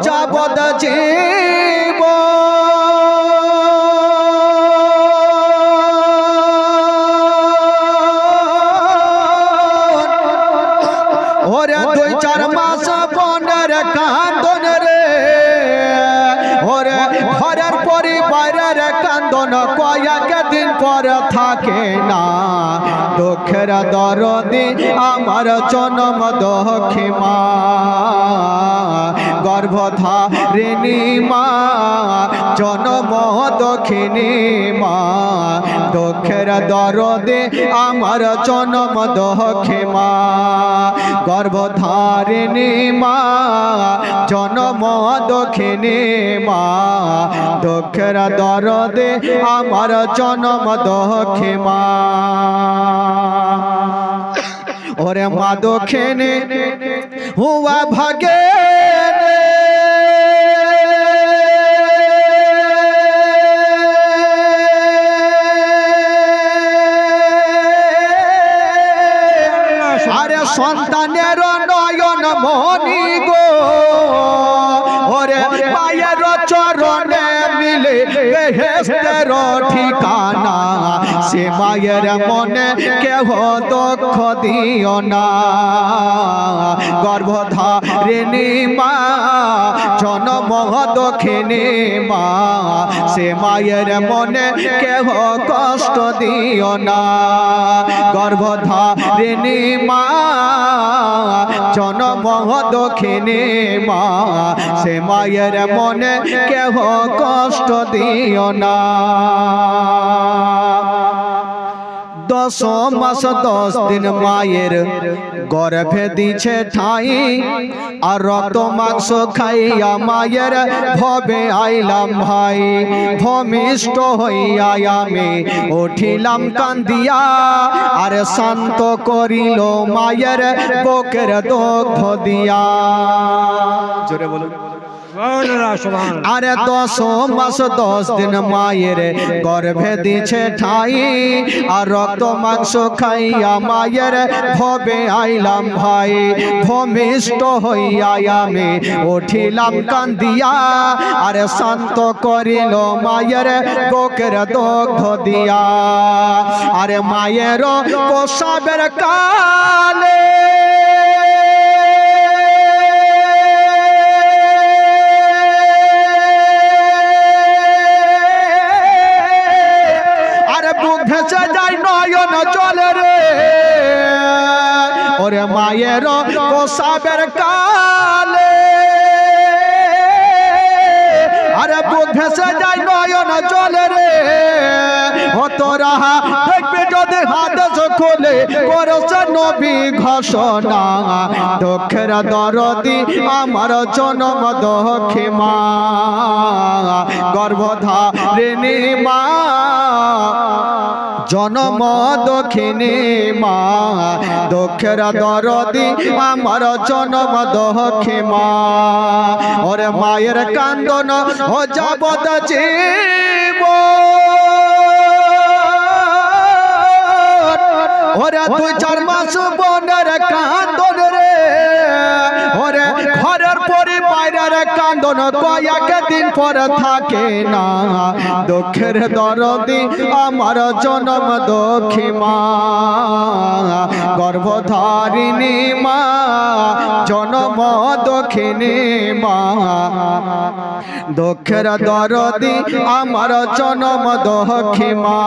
যাবদ জীব ওরে 2-4 মাস বনের কান্দন রে ওরে ঘরের পরিবারের কান্দন কয়েক দিন পর থাকে না দুঃখের দরদি আমার জনম দুঃখী মা গর্ভধারিণী মা জনম দুঃখিনী মা দুঃখের দরদি আমার জনম দুঃখী মা গর্ভধারিণী মা জনম দুঃখিনী মা দুঃখের দরদে আমার জনম দুঃখী মা ওরে মা দুঃখিনী হুয়া ভাগে সন্তানের নয়ন মনি গো ওরে পায়ের চরণে মিলে বেহেশতের ঠিকানা সে মায়ের মনে কেহ দুঃখ দিও না গর্ভধারিণী মা জনম দুঃখিনী মা সে মায়ের মনে কেহ কষ্ট দিও না গর্ভধারিণী মা জনম দুঃখিনী মা সে মায়ের মনে কেহ কষ্ট দিও না 10 মাস 10 দিন মায়ের গর্ভে দিছে ঠাই আর রক্ত মাংস খাইয়া মায়ের ভবে আইলাম ভাই ভূমিষ্ঠ হইয়া আমি উঠিলাম কান্দিয়া আর শান্ত করিল মায়ের বুকের দুগ্ধ দিয়া জোরে বলুন আরে 10 মাস 10 দিন মায়ের গর্ভে দিছে ঠাই আর রক্ত মাংস খাইয়া মায়ের ভবে আইলাম ভাই ভূমিষ্ঠ হইয়া আমি উঠিলাম কান্দিয়া আর শান্ত করিল মায়ের বুকের দুগ্ধ দিয়া আরে মায়ের প্রসবের কালে ভেসে যায় নয়ন চলে রে ওরে মায়ের প্রসবের কালে আরে বুক ভেসে যায় নয়ন চলে রে ও তোরা দেখবি যদি হাদিস খুলে করেছে নবী ঘোষণা দুঃখের দরদি আমার জনম দুঃখী মা গর্ভধারিণী মা জনম দুঃখিনী মা দুঃখের দরদি আমার জনম দুঃখী মা ওরে মায়ের কান্দন ও যাবদ জীব ওরে 2-4 মাস বনের কান্দন রে ওরে ঘরের পরিবারের কান্দন কয়েক দিন পর থাকে না দুঃখের দরদি আমার জনম দুঃখী মা গর্ভধারিণী মা জনম দুঃখিনী মা দুঃখের দরদি আমার জনম দুঃখী মা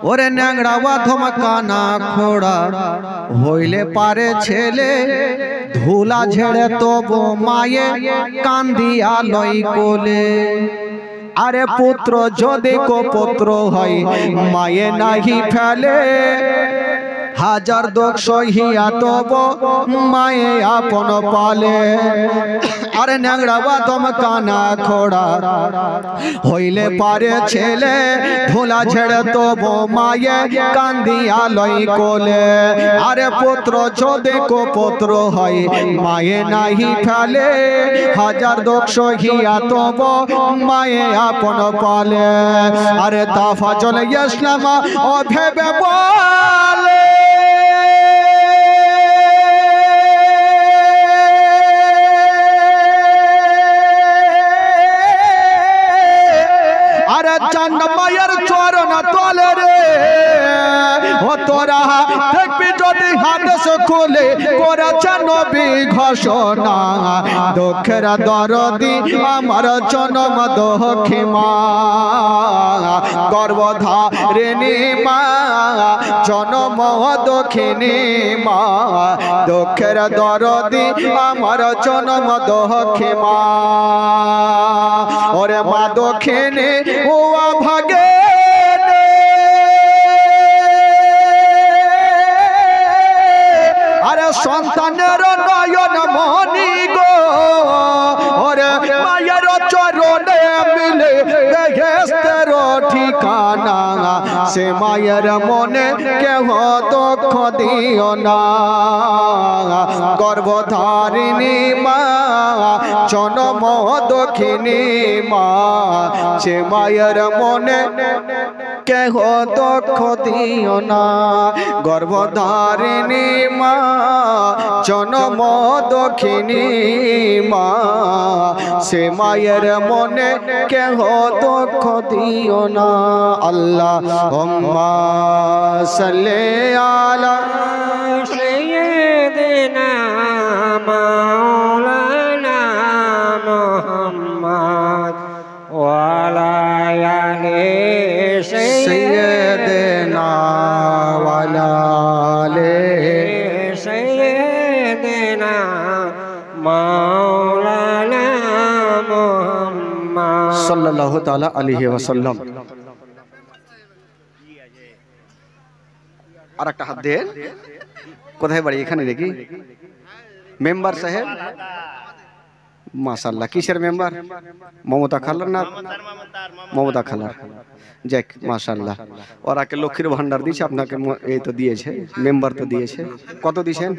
ওরে ন্যাংড়া বাথম কানা খোড়া হইলে পারে ছেলে ধুলা ঝেড়ে তবু মায়ে কান্দিয়া লই কোলে আরে পুত্র যদি কো পুত্র হয় মায়ে নাহি ফেলে হাজার দুঃখ সহিয়া তব মায়ে আপন পালে আরে ন্যাংড়া বাথম কানা খোড়া হইলে পারে ছেলে ধুলা ঝেড়ে তবু মায়ে কান্দিয়া লই কোলে আরে পুত্র যদি কো পুত্র হয় মায়ে নাহি ফেলে হাজার দুঃখ সহিয়া তবু মায়ে আপন পালে আরে তাফাজুল ইসলাম ও ভেবে বলে আরে চাঁদ মায়ের চরণ তলে রে ও তোরা দেখবি যদি হাদিস খুলে করেছে নবী ঘোষণা দুঃখের দরদি আমার জনম দুঃখী মা গর্ভধারিণী মা জনম দুঃখিনী মা দুঃখের দরদি আমার জনম দুঃখী মা ওরে মা দুঃখিনী ও ভাগে আরে সন্তানের নয়ন মনি গো ওরে মায়ের চরণে মিলে বেহেশতের ঠিকানা সে মায়ের মনে কেহ দুঃখ দিও না গর্ভধারিণী মা জনম দুঃখিনী মা সে মায়ের মনে কেহ দুঃখ দিও না গর্ভধারিণী মা জনম দুঃখিনী মা সে মায়ের মনে কেহ দুঃখ দিও না আল্লাহুম্মা সাল্লি আলা সাইয়্যিদিনা মাওলানা মুহাম্মদ ওয়া আলা আলি সাইয়্যিদিনা ওয়া আলা আলি সাইয়্যিদিনা মাওলানা মুহাম্মদ সাল্লাল্লাহু তাআলা আলাইহি ওয়াসাল্লাম। আর একটা হাত দেন কোথায় বাড়ি এখানে দেখি মেম্বার সাহেব মাশাআল্লাহ কিসের মেম্বার মমতা খালার না মমতা খালার যাক মাশাআল্লাহ ওরাকে লক্ষ্মীর ভান্ডার দিয়েছে আপনাকে এই তো দিয়েছে মেম্বার তো দিয়েছে কত দিয়েছেন